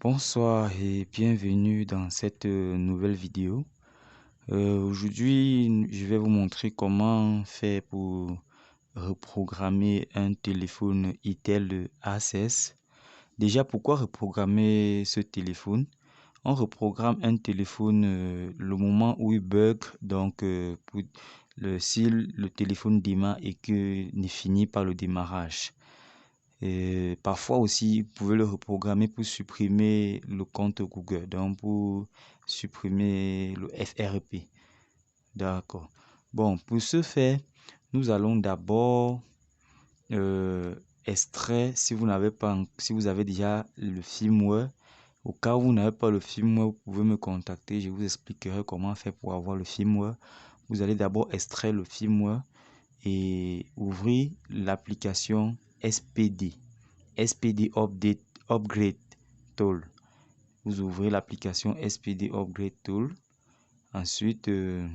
Bonsoir et bienvenue dans cette nouvelle vidéo. Aujourd'hui, je vais vous montrer comment faire pour reprogrammer un téléphone Itel A16. Déjà, pourquoi reprogrammer ce téléphone? On reprogramme un téléphone le moment où il bug, donc si le téléphone démarre et que ne finit pas le démarrage. Et parfois aussi, vous pouvez le reprogrammer pour supprimer le compte Google, donc pour supprimer le FRP. D'accord. Bon, pour ce faire, nous allons d'abord extraire, si vous avez déjà le firmware. Au cas où vous n'avez pas le firmware, vous pouvez me contacter, je vous expliquerai comment faire pour avoir le firmware. Vous allez d'abord extraire le firmware et ouvrir l'application SPD Upgrade Tool. Vous ouvrez l'application SPD Upgrade Tool. Ensuite, vous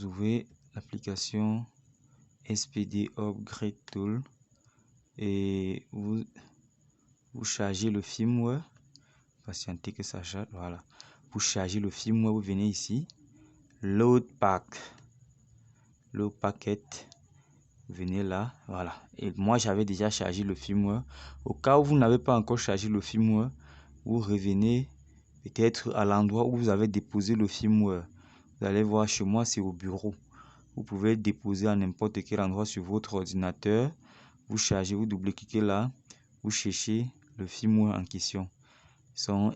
ouvrez l'application SPD Upgrade Tool et vous chargez le firmware. Patientez que ça charge. Voilà. Vous chargez le firmware, vous venez ici. Load Packet. Venez là, voilà. Et moi, j'avais déjà chargé le firmware. Au cas où vous n'avez pas encore chargé le firmware, vous revenez peut-être à l'endroit où vous avez déposé le firmware. Vous allez voir, chez moi, c'est au bureau. Vous pouvez le déposer à n'importe quel endroit sur votre ordinateur. Vous chargez, vous double-cliquez là. Vous cherchez le firmware en question.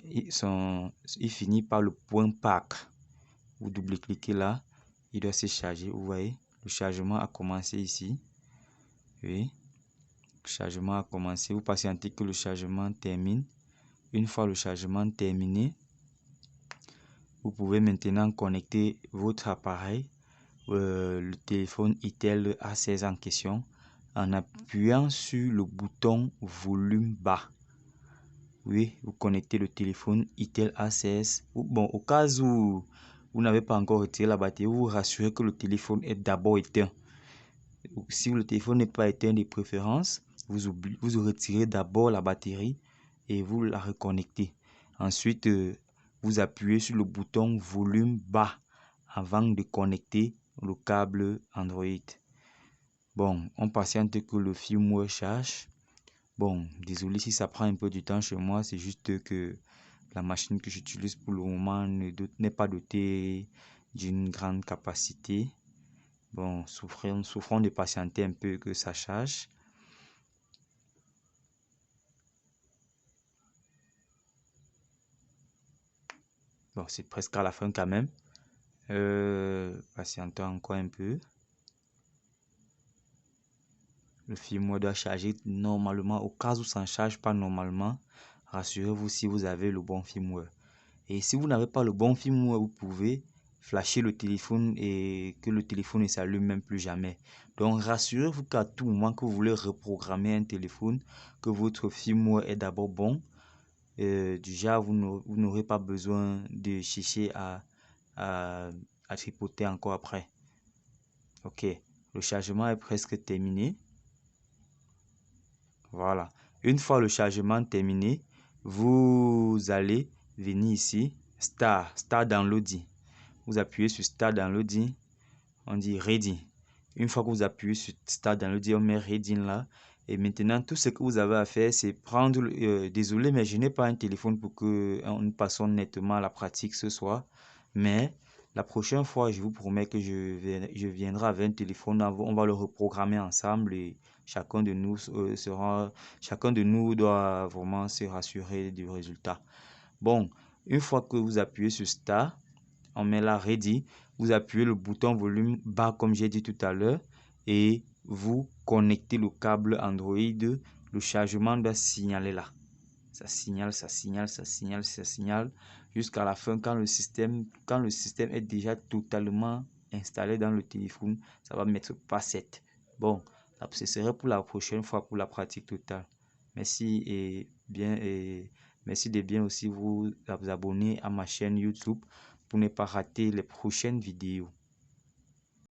Il finit par le point pack. Vous double-cliquez là. Il doit se charger. Vous voyez, le chargement a commencé ici. Oui, le chargement a commencé. Vous patientez que le chargement termine. Une fois le chargement terminé, vous pouvez maintenant connecter votre appareil, le téléphone Itel A16 en question, en appuyant sur le bouton volume bas. Oui, vous connectez le téléphone Itel A16. Bon, au cas où vous n'avez pas encore retiré la batterie, vous vous rassurez que le téléphone est d'abord éteint. Si le téléphone n'est pas éteint de préférence, vous retirez d'abord la batterie et vous la reconnectez. Ensuite, vous appuyez sur le bouton volume bas avant de connecter le câble Android. Bon, on patiente que le firmware charge. Bon, désolé si ça prend un peu du temps chez moi, c'est juste que la machine que j'utilise pour le moment n'est pas dotée d'une grande capacité. Bon, souffrons de patienter un peu que ça charge. Bon, c'est presque à la fin quand même. Patientons encore un peu. Le firmware doit charger normalement. Au cas où ça ne charge pas normalement, rassurez-vous si vous avez le bon firmware. Et si vous n'avez pas le bon firmware, vous pouvez flasher le téléphone et que le téléphone ne s'allume même plus jamais. Donc rassurez-vous qu'à tout moment que vous voulez reprogrammer un téléphone, que votre firmware est d'abord bon. Déjà, vous n'aurez pas besoin de chercher à tripoter encore après. Ok, le chargement est presque terminé. Voilà. Une fois le chargement terminé, vous allez venir ici, Start Downloading. Vous appuyez sur Start Downloading, on dit Ready. Une fois que vous appuyez sur Start Downloading, on met Ready là. Et maintenant, tout ce que vous avez à faire, c'est prendre... désolé, mais je n'ai pas un téléphone pour que nous passions nettement à la pratique ce soir. Mais la prochaine fois, je vous promets que je viendrai avec un téléphone. On va le reprogrammer ensemble et chacun de nous doit vraiment se rassurer du résultat. Bon, une fois que vous appuyez sur Start, on met là Ready. Vous appuyez le bouton volume bas comme j'ai dit tout à l'heure et vous connectez le câble Android. Le chargement doit signaler là. Ça signale, ça signale, ça signale, ça signale jusqu'à la fin quand le système est déjà totalement installé dans le téléphone, ça va mettre pas 7. Bon, ce serait pour la prochaine fois pour la pratique totale. Merci merci de bien aussi vous abonner à ma chaîne YouTube pour ne pas rater les prochaines vidéos.